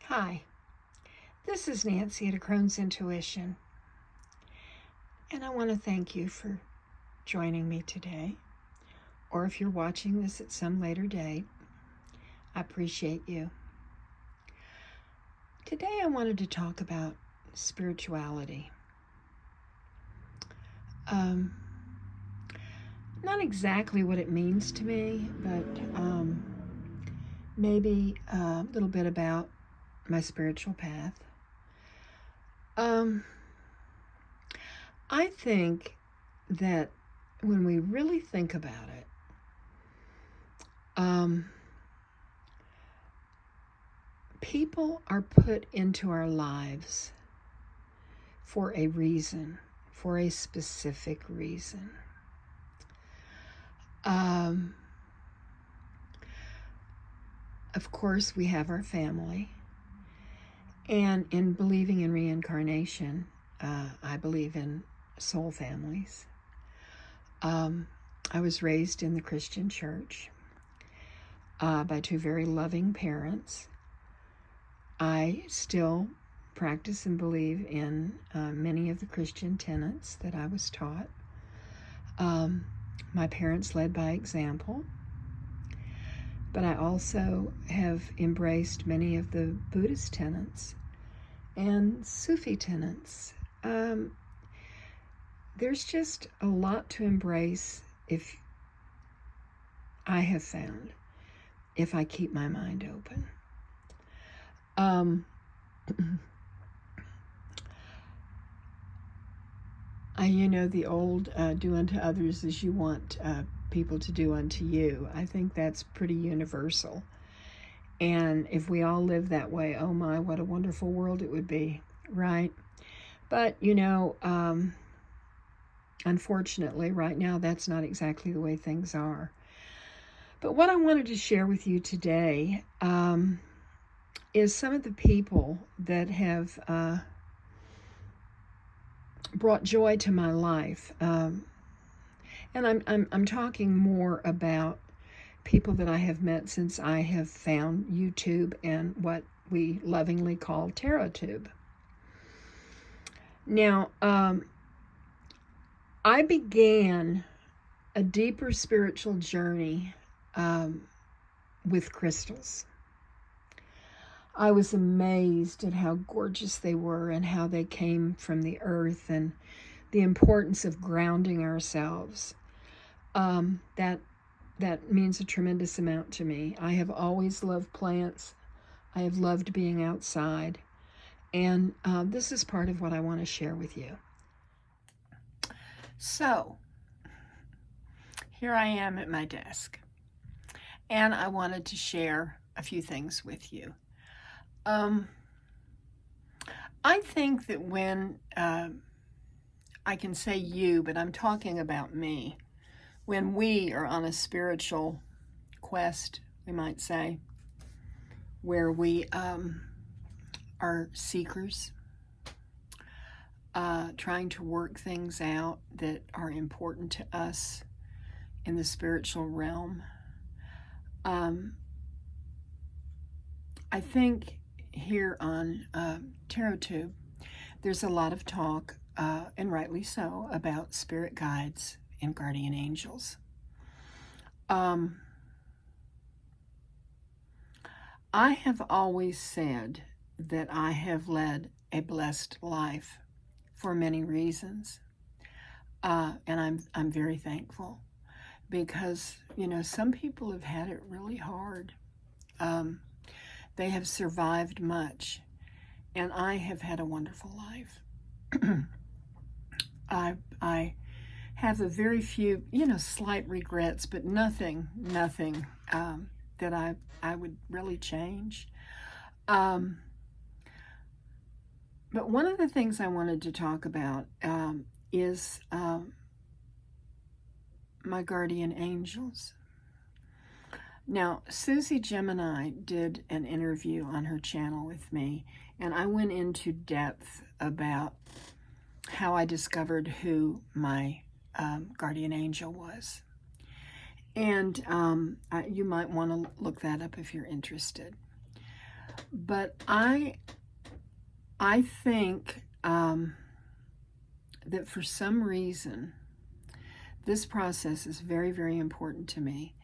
Hi, this is Nancy at A Crone's Intuition, and I want to thank you for joining me today, or if you're watching this at some later date, I appreciate you. Today I wanted to talk about spirituality. Not exactly what it means to me, but maybe a little bit about my spiritual path. I think that when we really think about it, people are put into our lives for a reason, for a specific reason. Of course, we have our family, and in believing in reincarnation, I believe in soul families. I was raised in the Christian church by two very loving parents. I still practice and believe in many of the Christian tenets that I was taught. My parents led by example, but I also have embraced many of the Buddhist tenets and Sufi tenets. There's just a lot to embrace if I have found, if I keep my mind open. The old do unto others as you want people to do unto you. I think that's pretty universal. And if we all live that way, oh my, what a wonderful world it would be, right? But, unfortunately, right now, that's not exactly the way things are. But what I wanted to share with you today is some of the people that have brought joy to my life. And I'm talking more about people that I have met since I have found YouTube and what we lovingly call TarotTube. Now, I began a deeper spiritual journey with crystals. I was amazed at how gorgeous they were and how they came from the earth and the importance of grounding ourselves. That means a tremendous amount to me. I have always loved plants. I have loved being outside. And this is part of what I want to share with you. So, here I am at my desk. And I wanted to share a few things with you. I think that when, I can say you, but I'm talking about me, when we are on a spiritual quest, we might say, where we are seekers, trying to work things out that are important to us in the spiritual realm, I think here on TarotTube, there's a lot of talk, and rightly so, about spirit guides and guardian angels. I have always said that I have led a blessed life for many reasons, and I'm very thankful because, some people have had it really hard. They have survived much, and I have had a wonderful life. I have a very few, slight regrets, but nothing that I would really change. But one of the things I wanted to talk about is my guardian angels. Now, Susie Gemini did an interview on her channel with me, and I went into depth about how I discovered who my guardian angel was. And you might want to look that up if you're interested. But I think that for some reason, this process is very, very important to me.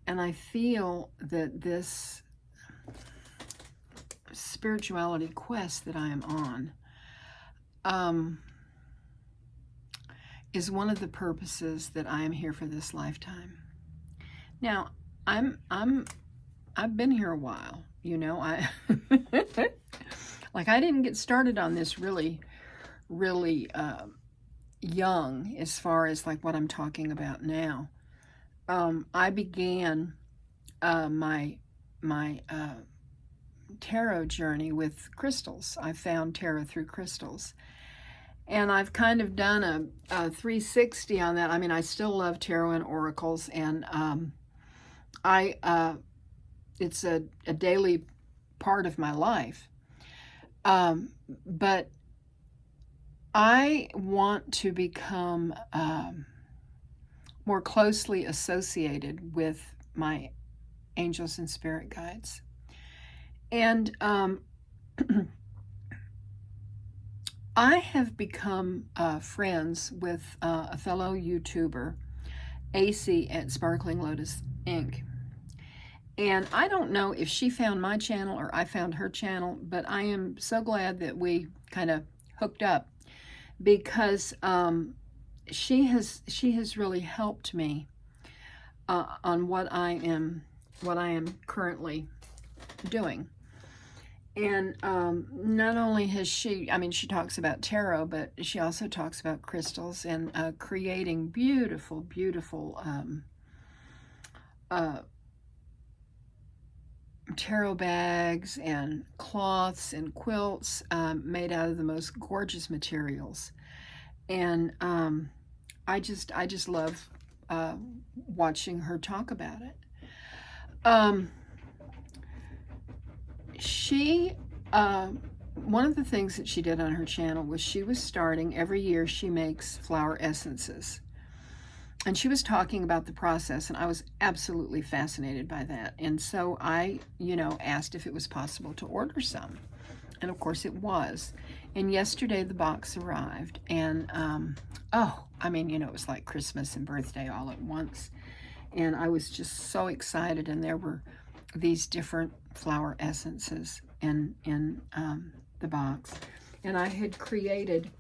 And I feel that this spirituality quest that I am on is one of the purposes that I am here for this lifetime. Now, I've been here a while, you know. I didn't get started on this really young, as far as like what I'm talking about now. I began my tarot journey with crystals. I found tarot through crystals. And I've kind of done a 360 on that. I mean, I still love tarot and oracles, and it's a daily part of my life. But I want to become more closely associated with my angels and spirit guides. And I have become friends with a fellow YouTuber, Acey at Sparkling Lotus Ink. And I don't know if she found my channel or I found her channel, but I am so glad that we kind of hooked up, because she has really helped me on what I am currently doing. And not only has she, I mean, she talks about tarot, but she also talks about crystals and creating beautiful, beautiful tarot bags and cloths and quilts made out of the most gorgeous materials. And I just love watching her talk about it. One of the things that she did on her channel was she was starting, every year she makes flower essences. And she was talking about the process, and I was absolutely fascinated by that. And so I, asked if it was possible to order some. And of course it was. And yesterday the box arrived. And, it was like Christmas and birthday all at once. And I was just so excited. And there were these different flower essences in the box. And I had created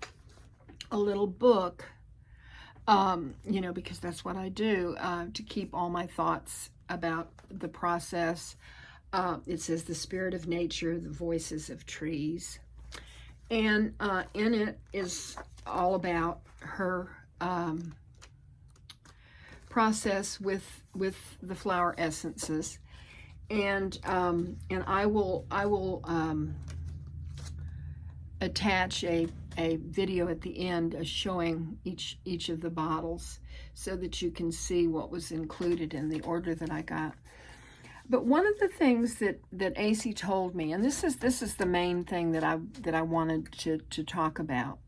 a little book, because that's what I do, to keep all my thoughts about the process. It says the spirit of nature, the voices of trees. And in it is all about her process with the flower essences. And I will attach a video at the end showing each of the bottles, so that you can see what was included in the order that I got. But one of the things that Acey told me, and this is the main thing that I wanted to talk about,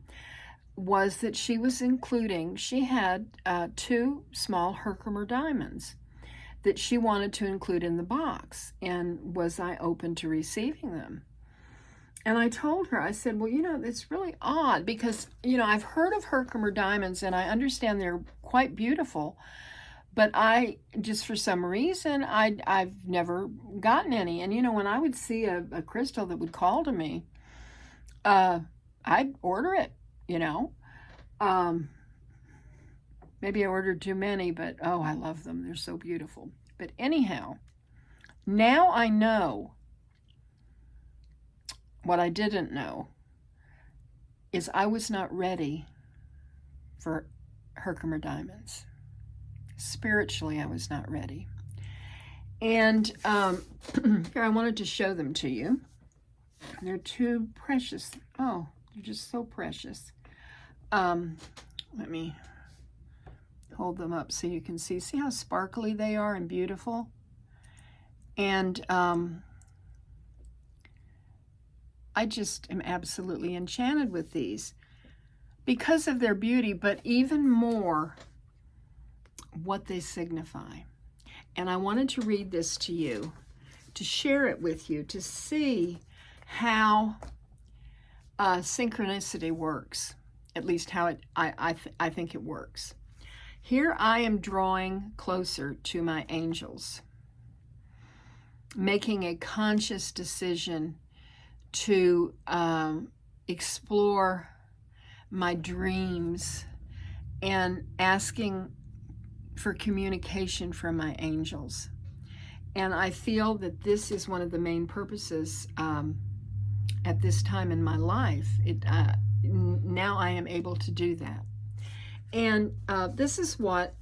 was that she was including, she had 2 small Herkimer diamonds that she wanted to include in the box, and was I open to receiving them? And I told her, I said, well, it's really odd, because, I've heard of Herkimer diamonds, and I understand they're quite beautiful, but I just, for some reason, I've never gotten any. And, when I would see a crystal that would call to me, I'd order it, Maybe I ordered too many, but, oh, I love them. They're so beautiful. But anyhow, now I know. What I didn't know is I was not ready for Herkimer diamonds. Spiritually, I was not ready. And here, I wanted to show them to you. They're too precious. Oh, they're just so precious. Let me hold them up so you can see. See how sparkly they are and beautiful? And I just am absolutely enchanted with these because of their beauty, but even more what they signify. And I wanted to read this to you, to share it with you, to see how synchronicity works, at least how I think it works. Here I am drawing closer to my angels, making a conscious decision to explore my dreams and asking for communication from my angels. And I feel that this is one of the main purposes at this time in my life. Now I am able to do that. And this is what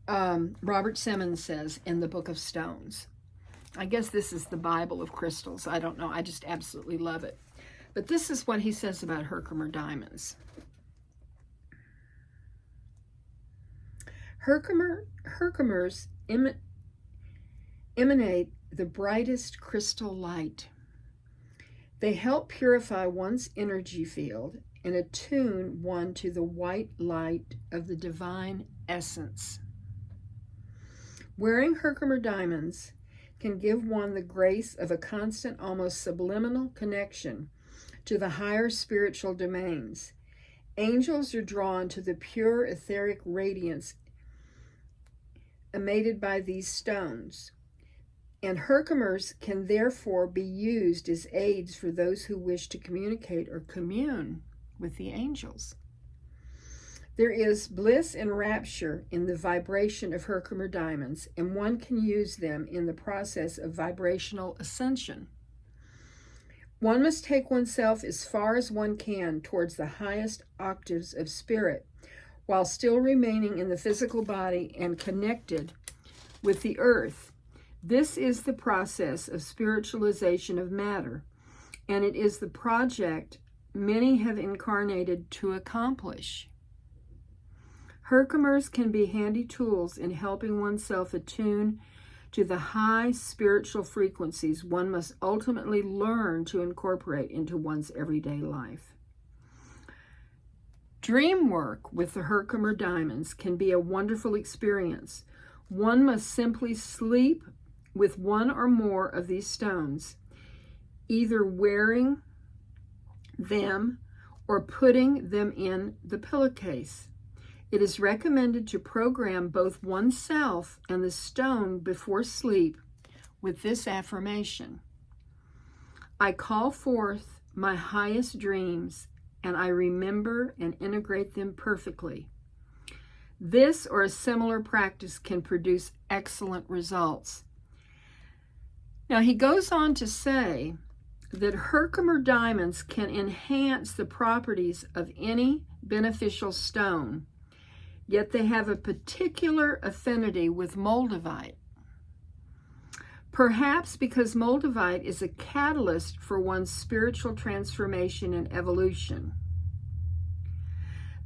Robert Simmons says in the Book of Stones. I guess this is the Bible of crystals. I don't know. I just absolutely love it. But this is what he says about Herkimer diamonds. Herkimers emanate the brightest crystal light. They help purify one's energy field and attune one to the white light of the divine essence. Wearing Herkimer diamonds can give one the grace of a constant, almost subliminal connection to the higher spiritual domains. Angels are drawn to the pure etheric radiance emitted by these stones, and Herkimers can therefore be used as aids for those who wish to communicate or commune with the angels. There is bliss and rapture in the vibration of Herkimer diamonds, and one can use them in the process of vibrational ascension. One must take oneself as far as one can towards the highest octaves of spirit, while still remaining in the physical body and connected with the earth. This is the process of spiritualization of matter, and it is the project many have incarnated to accomplish. Herkimers can be handy tools in helping oneself attune to the high spiritual frequencies one must ultimately learn to incorporate into one's everyday life. Dream work with the Herkimer diamonds can be a wonderful experience. One must simply sleep with one or more of these stones, either wearing them or putting them in the pillowcase. It is recommended to program both oneself and the stone before sleep with this affirmation: I call forth my highest dreams, and I remember and integrate them perfectly. This or a similar practice can produce excellent results. Now, he goes on to say that Herkimer diamonds can enhance the properties of any beneficial stone, yet they have a particular affinity with moldavite. Perhaps because moldavite is a catalyst for one's spiritual transformation and evolution.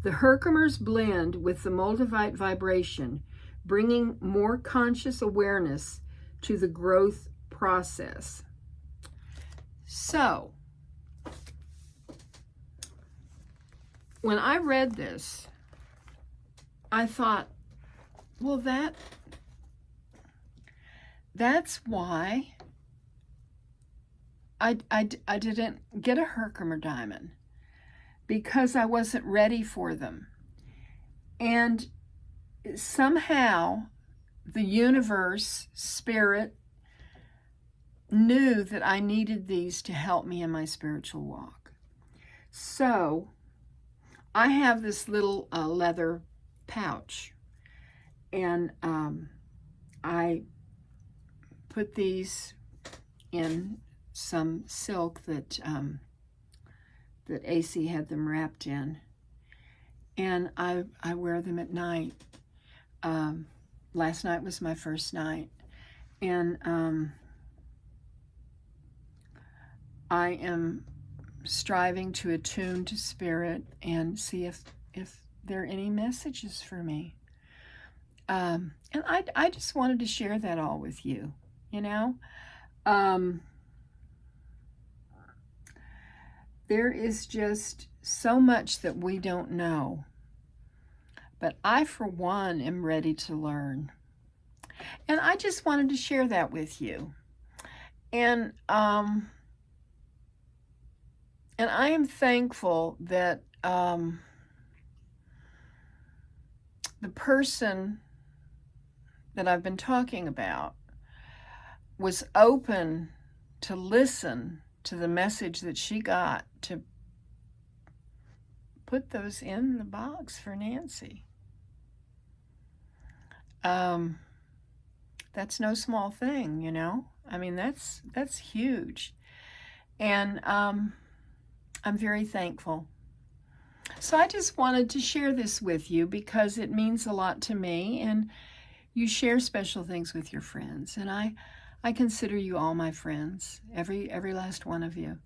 The Herkimers blend with the moldavite vibration, bringing more conscious awareness to the growth process. So, when I read this, I thought, well, that's why I didn't get a Herkimer diamond, because I wasn't ready for them. And somehow the universe, spirit, knew that I needed these to help me in my spiritual walk. So I have this little leather pouch, and I put these in some silk that Acey had them wrapped in, and I wear them at night. Last night was my first night, and I am striving to attune to spirit and see if there are any messages for me. And I just wanted to share that all with you, you know. There is just so much that we don't know. But I, for one, am ready to learn. And I just wanted to share that with you. And And I am thankful that the person that I've been talking about was open to listen to the message that she got to put those in the box for Nancy. That's no small thing, you know? I mean, that's huge. And I'm very thankful. So I just wanted to share this with you because it means a lot to me, and you share special things with your friends, and I consider you all my friends, every last one of you,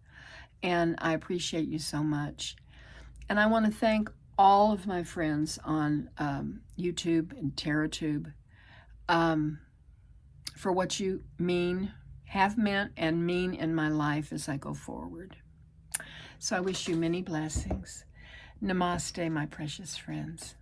and I appreciate you so much. And I want to thank all of my friends on YouTube and TarotTube for what you have meant and mean in my life as I go forward. So I wish you many blessings. Namaste, my precious friends.